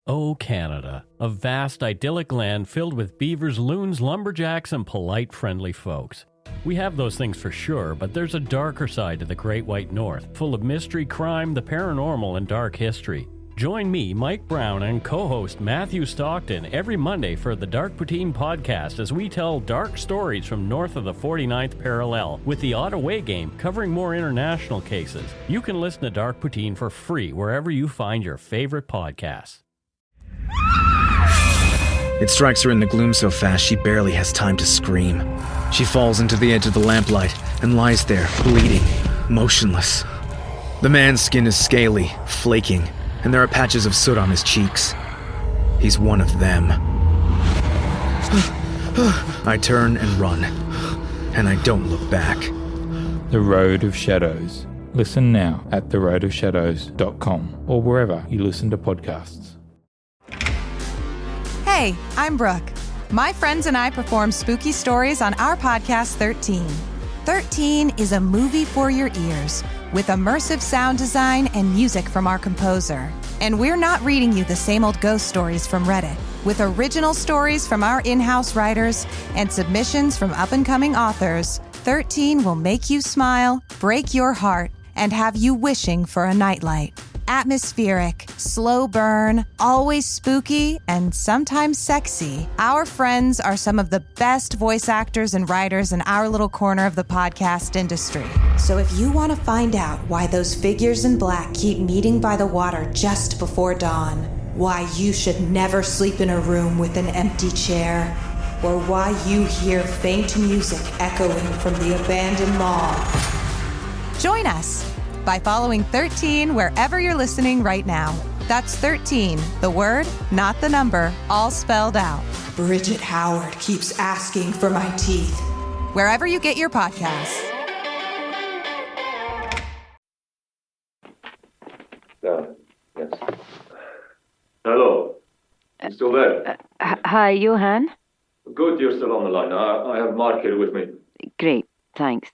Oh, Canada, a vast idyllic land filled with beavers, loons, lumberjacks, and polite, friendly folks. We have those things for sure, but there's a darker side to the Great White North, full of mystery, crime, the paranormal, and dark history. Join me, Mike Brown, and co-host Matthew Stockton every Monday for the Dark Poutine podcast as we tell dark stories from north of the 49th parallel, with the Ottawa game covering more international cases. You can listen to Dark Poutine for free wherever you find your favorite podcasts. It strikes her in the gloom so fast she barely has time to scream. She falls into the edge of the lamplight and lies there, bleeding, motionless. The man's skin is scaly, flaking, and there are patches of soot on his cheeks. He's one of them. I turn and run, and I don't look back. The Road of Shadows. Listen now at theroadofshadows.com or wherever you listen to podcasts. Hey, I'm Brooke. My friends and I perform spooky stories on our podcast 13. 13 is a movie for your ears with immersive sound design and music from our composer. And we're not reading you the same old ghost stories from Reddit. With original stories from our in-house writers and submissions from up-and-coming authors, 13 will make you smile, break your heart, and have you wishing for a nightlight. Atmospheric, slow burn, always spooky, and sometimes sexy. Our friends are some of the best voice actors and writers in our little corner of the podcast industry. So if you want to find out why those figures in black keep meeting by the water just before dawn, why you should never sleep in a room with an empty chair, or why you hear faint music echoing from the abandoned mall, join us by following 13 wherever you're listening right now. That's 13, the word, not the number, all spelled out. Bridget Howard keeps asking for my teeth. Wherever you get your podcasts. Yes. Hello. You still there? Hi, Johan. Good, you're still on the line. I have Mark here with me. Great, thanks.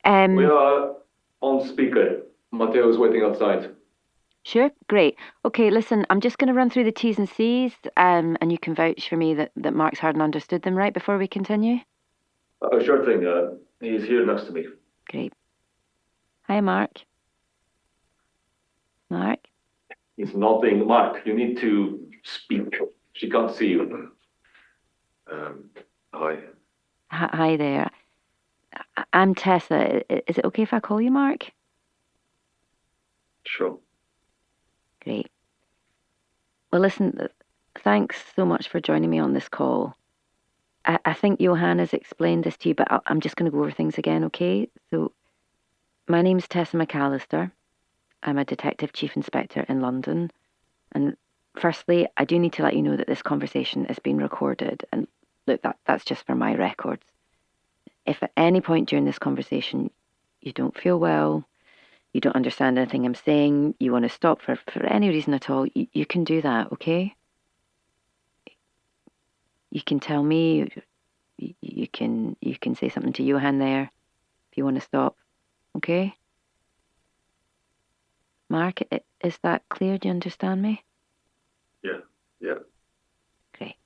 We are on speaker. Matteo's waiting outside. Sure, great. Okay, listen, I'm just going to run through the T's and C's, and you can vouch for me that Mark's heard and understood them, right, before we continue? Sure thing. He's here next to me. Great. Hi, Mark. Mark? He's nodding. Mark, you need to speak. She can't see you. Hi. Hi there. I'm Tessa. Is it okay if I call you Mark? Sure. Great. Well, listen, thanks so much for joining me on this call. I think Johan has explained this to you, but I'm just going to go over things again, okay? So, my name's Tessa McAllister. I'm a Detective Chief Inspector in London. And firstly, I do need to let you know that this conversation is being recorded. And look, that's just for my records. If at any point during this conversation you don't feel well, you don't understand anything I'm saying, you want to stop for any reason at all, you can do that, okay? You can tell me, you can say something to Johan there if you want to stop, okay? Mark, is that clear? Do you understand me? Yeah. Great.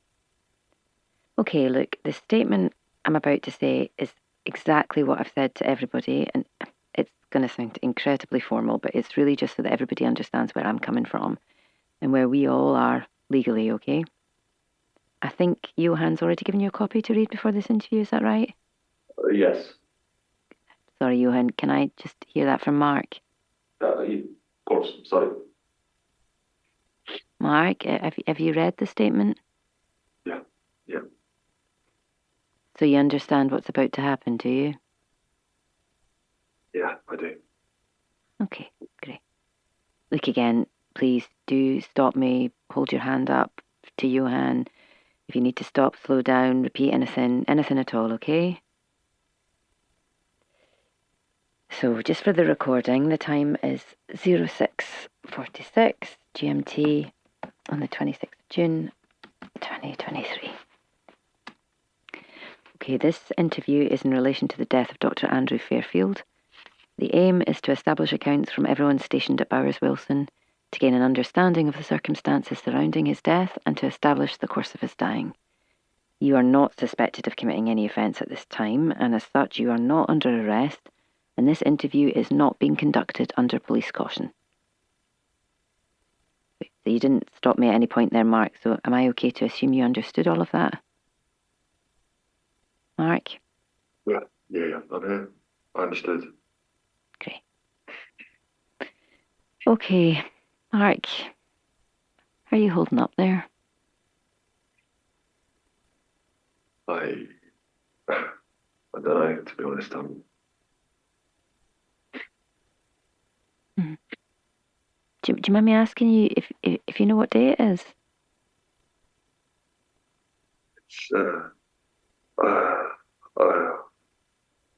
Okay, look, the statement I'm about to say is exactly what I've said to everybody, and it's going to sound incredibly formal, but it's really just so that everybody understands where I'm coming from and where we all are legally, okay? I think Johan's already given you a copy to read before this interview, is that right? Yes. Sorry, Johan, can I just hear that from Mark? Of course, sorry. Mark, have you read the statement? Yeah. So you understand what's about to happen, do you? Yeah, I do. Okay, great. Look again, please do stop me, hold your hand up to Johan. If you need to stop, slow down, repeat anything at all, okay? So just for the recording, the time is 06:46 GMT on the 26th of June, 2023. Okay, this interview is in relation to the death of Dr. Andrew Fairfield. The aim is to establish accounts from everyone stationed at Bowers Wilson to gain an understanding of the circumstances surrounding his death and to establish the course of his dying. You are not suspected of committing any offence at this time, and as such you are not under arrest, and this interview is not being conducted under police caution. So you didn't stop me at any point there, Mark, so am I okay to assume you understood all of that? Mark? Yeah, I'm here. I understood. Great. Okay, Mark, how are you holding up there? I don't know, to be honest. Do you mind me asking you if you know what day it is? It's,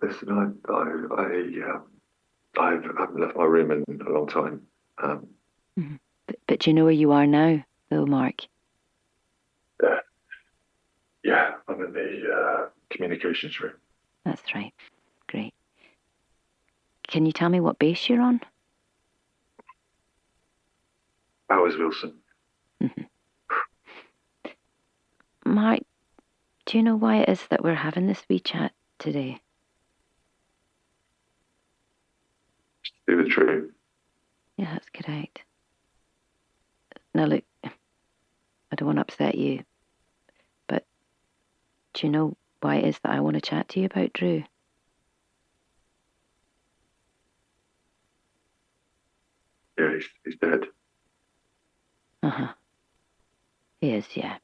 listen, I haven't left my room in a long time. But do you know where you are now, though, Mark? Yeah, I'm in the communications room. That's right. Great. Can you tell me what base you're on? Powers Wilson. Mark, do you know why it is that we're having this wee chat today? To do with Drew. Yeah, that's correct. Now look, I don't want to upset you, but do you know why it is that I want to chat to you about Drew? Yeah, he's dead. Uh-huh. He is, yeah.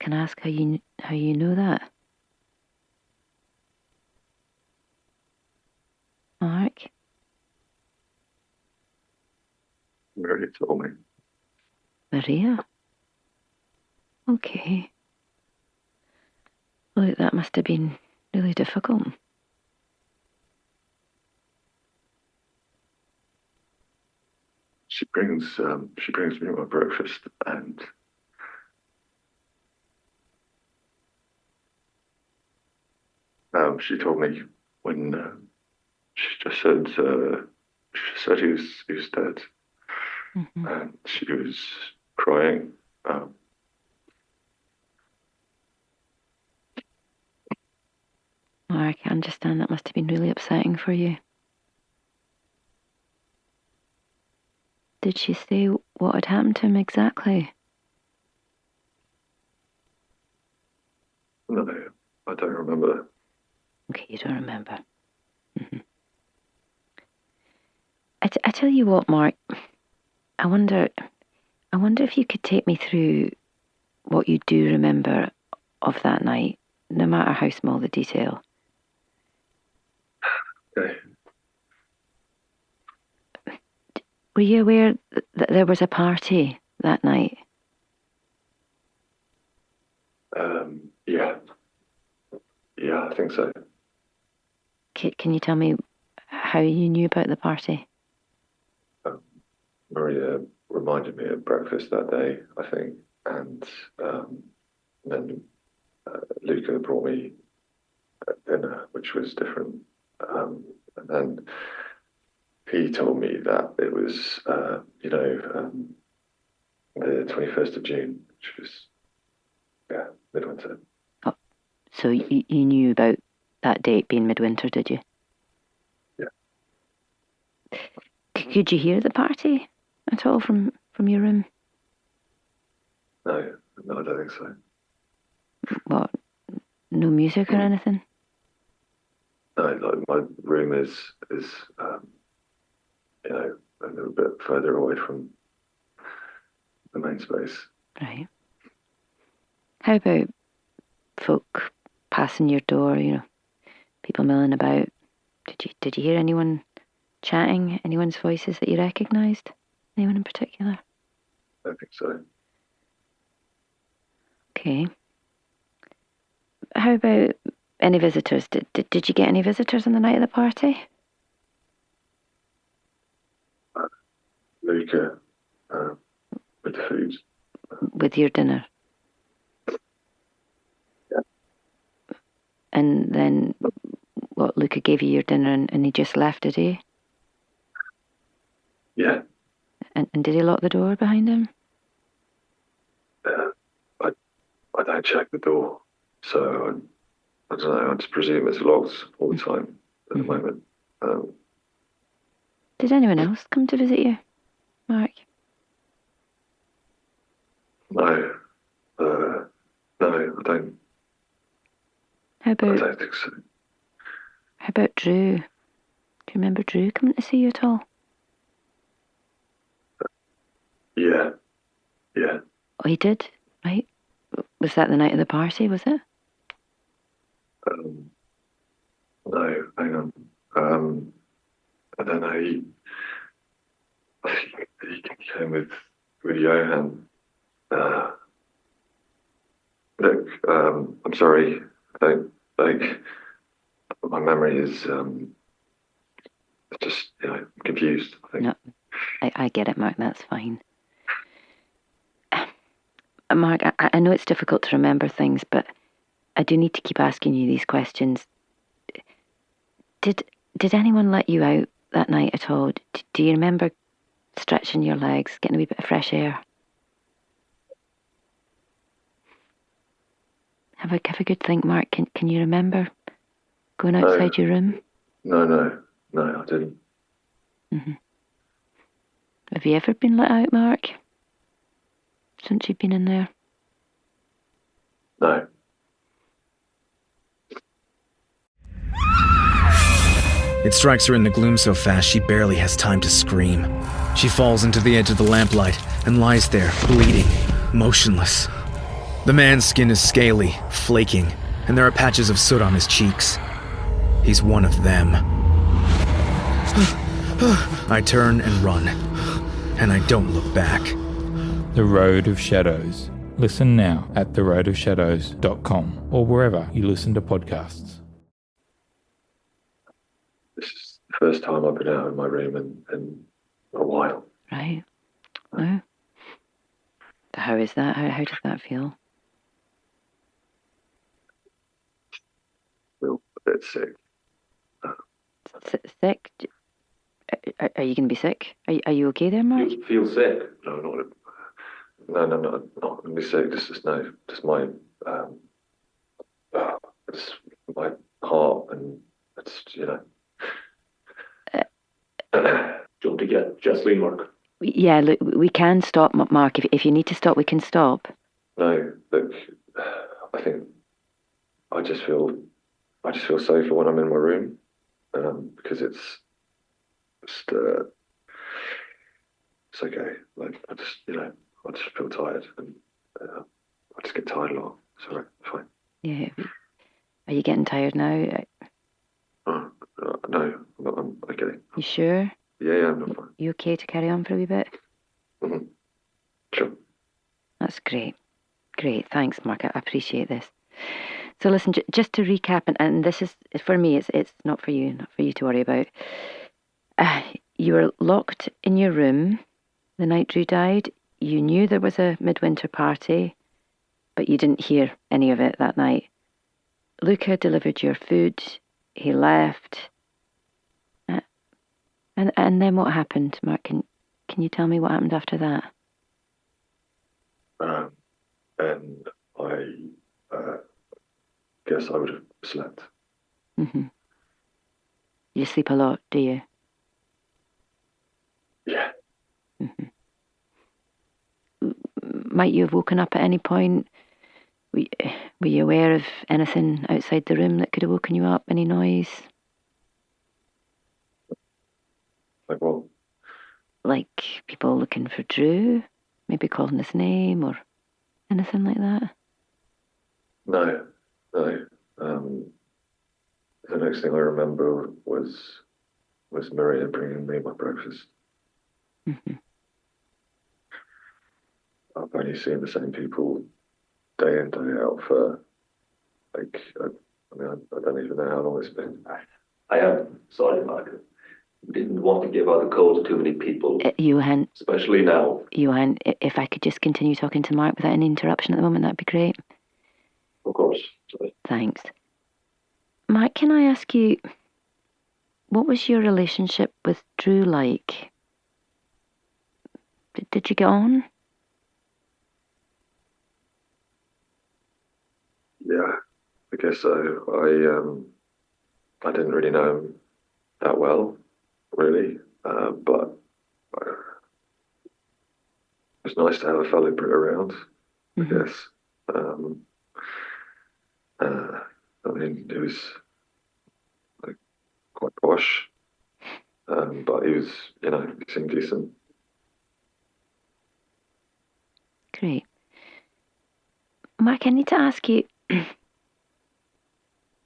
Can I ask how you know that? Mark? Mary told me. Maria? Okay. Well, that must have been really difficult. She brings me my breakfast, and she told me when she just said he was dead, and she was crying. Mark, I understand that must have been really upsetting for you. Did she say what had happened to him exactly? No, I don't remember. Okay, you don't remember. I tell you what, Mark. I wonder if you could take me through what you do remember of that night, no matter how small the detail. Okay. Were you aware that there was a party that night? Yeah, I think so. Can you tell me how you knew about the party? Maria reminded me of breakfast that day, I think, and then Luca brought me dinner, which was different, and then he told me that it was, the 21st of June, which was, midwinter. Oh, so you knew about that date being midwinter, did you? Yeah. Could you hear the party at all from your room? No, I don't think so. What? No music or anything? No, like my room is a little bit further away from the main space. Right. How about folk passing your door, people milling about? Did you hear anyone chatting, anyone's voices that you recognised? Anyone in particular? I don't think so. Okay. How about any visitors? Did you get any visitors on the night of the party? Luca, with the food. With your dinner? Yeah. And then, Luca gave you your dinner and he just left, did he? Yeah. And did he lock the door behind him? I don't check the door, so I don't know. I just presume it's locked all the time at the moment. Did anyone else come to visit you, Mark? No, no, I don't. How I about don't think so. Drew? Do you remember Drew coming to see you at all? Yeah, yeah. Oh, he did, right? Was that the night of the party, was it? No, hang on. I don't know. He came with Johan. Look, I'm sorry. I don't like. My memory is just confused. I think. No, I get it, Mark. That's fine. Mark, I know it's difficult to remember things, but I do need to keep asking you these questions. Did anyone let you out that night at all? Do you remember stretching your legs, getting a wee bit of fresh air? Have a good think, Mark. Can you remember going outside your room? No, I didn't. Mm-hmm. Have you ever been let out, Mark? Since you've been in there? No. It strikes her in the gloom so fast she barely has time to scream. She falls into the edge of the lamplight and lies there, bleeding, motionless. The man's skin is scaly, flaking, and there are patches of soot on his cheeks. He's one of them. I turn and run, and I don't look back. The Road of Shadows. Listen now at theroadofshadows.com or wherever you listen to podcasts. This is the first time I've been out of my room in a while. Right. No. How is that? How does that feel? I feel a bit sick. Sick? Are you going to be sick? Are you okay there, Mark? You feel sick? No, not going to be sick. Just my it's my heart, and it's Do you want to get Jesslyn, Mark? Yeah, look, we can stop, Mark. If you need to stop, we can stop. No, look, I think I just feel safer when I'm in my room, because it's just it's okay. Like I just feel tired, and I just get tired a lot. It's all right, fine. Yeah. Are you getting tired now? No, I'm okay. You sure? Yeah, I'm not fine. You okay to carry on for a wee bit? Mm-hmm. Sure. That's great. Great. Thanks, Mark. I appreciate this. So listen, just to recap, and this is, for me, it's not for you to worry about. You were locked in your room the night Drew died. You knew there was a midwinter party, but you didn't hear any of it that night. Luca delivered your food. He left. And then what happened, Mark? Can you tell me what happened after that? And I guess I would have slept. Mm-hmm. You sleep a lot, do you? Yeah. Mm-hmm. Might you have woken up at any point? Were you aware of anything outside the room that could have woken you up? Any noise? Like what? Like people looking for Drew? Maybe calling his name or anything like that? No. The next thing I remember was Maria bringing me my breakfast. Mm-hmm. I've only seen the same people day in, day out for, I don't even know how long it's been. I am sorry, Mark. Didn't want to give out the code to too many people, Johan, especially now. if I could just continue talking to Mark without any interruption at the moment, that'd be great. Of course. Sorry. Thanks. Mark, can I ask you, what was your relationship with Drew like? Did you get on? Yeah, I guess so. I didn't really know him that well, really, but it's nice to have a fellow Brit around, I guess. I mean, it was like, quite posh, but he was, he seemed decent. Great. Mark, I need to ask you,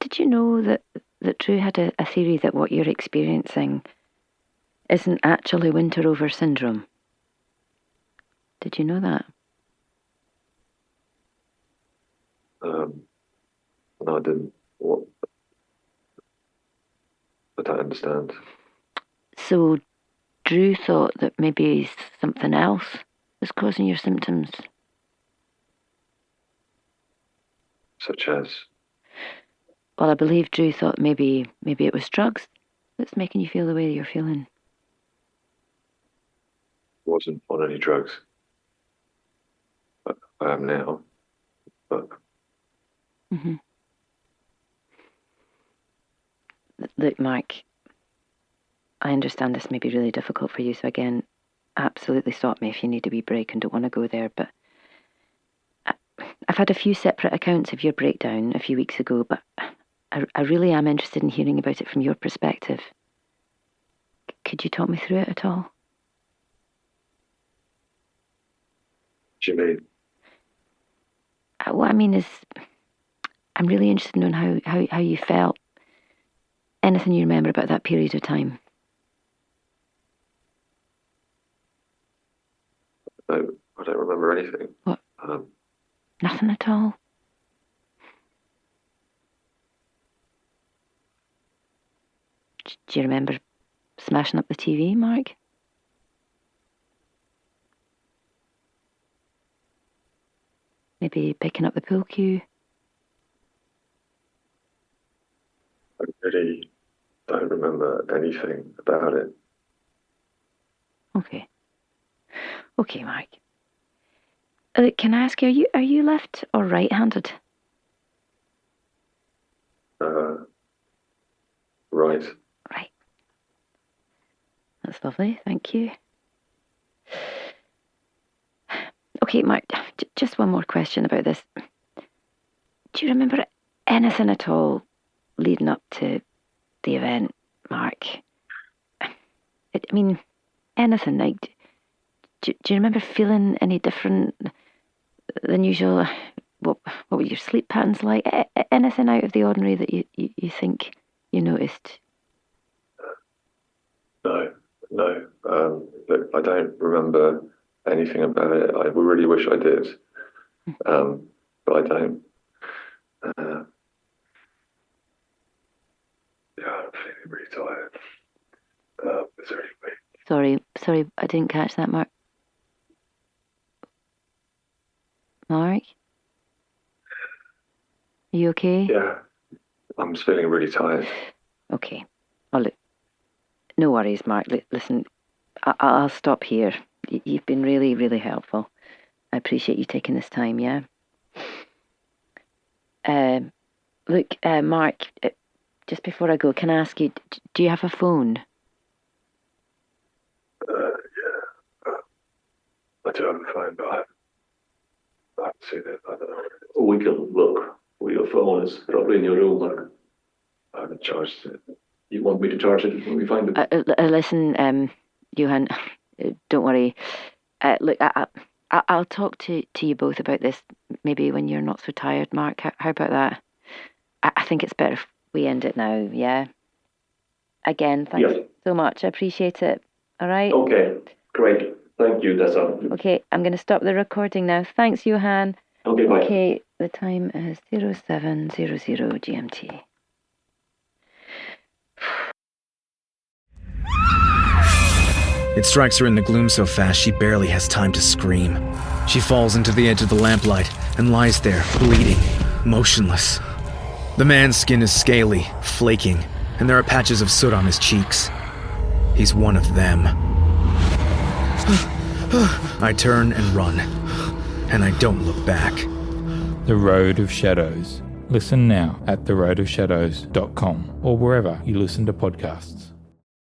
did you know that Drew had a theory that what you're experiencing isn't actually winter over syndrome? Did you know that? No, I didn't. What? I don't understand. So Drew thought that maybe something else was causing your symptoms. Such as? Well, I believe Drew thought maybe it was drugs that's making you feel the way you're feeling. Wasn't on any drugs. But I am now. But Look, Mark, I understand this may be really difficult for you, so again, absolutely stop me if you need a wee break and don't want to go there, but I've had a few separate accounts of your breakdown a few weeks ago, but I really am interested in hearing about it from your perspective. Could you talk me through it at all? what do you mean? What I mean is, I'm really interested in knowing how you felt. Anything you remember about that period of time? No, I don't remember anything. What? Nothing at all? Do you remember smashing up the TV, Mark? Maybe picking up the pool cue? I really don't remember anything about it. Okay. Okay, Mark. Can I ask you, are you left or right-handed? Right. Right. That's lovely, thank you. Okay, Mark, just one more question about this. Do you remember anything at all leading up to the event, Mark? I mean, anything, like, do you remember feeling any different than usual? What were your sleep patterns like? Anything out of the ordinary that you think you noticed? No. Look, I don't remember anything about it. I really wish I did, but I don't. Yeah, I'm feeling really tired. Is there any way? Sorry, I didn't catch that, Mark. Mark? Are you okay? Yeah, I'm just feeling really tired. Okay. Well, look, no worries, Mark. Listen, I'll stop here. You've been really, really helpful. I appreciate you taking this time, yeah? Look, Mark, just before I go, can I ask you, do you have a phone? Yeah. I do have a phone, but I haven't seen it. I don't know. We can look where your phone is, probably in your room. Like, I haven't charged it. you want me to charge it when we find it? Listen, Johan, don't worry. Look, I'll talk to you both about this maybe when you're not so tired, Mark. How about that? I think it's better if we end it now, yeah? Again, thanks so much. I appreciate it. All right? Okay, great. Thank you, that's all. Okay, I'm going to stop the recording now. Thanks, Johan. Okay, bye. Okay, the time is 0700 GMT. It strikes her in the gloom so fast she barely has time to scream. She falls into the edge of the lamplight and lies there, bleeding, motionless. The man's skin is scaly, flaking, and there are patches of soot on his cheeks. He's one of them. I turn and run, and I don't look back. The Road of Shadows. Listen now at theroadofshadows.com or wherever you listen to podcasts.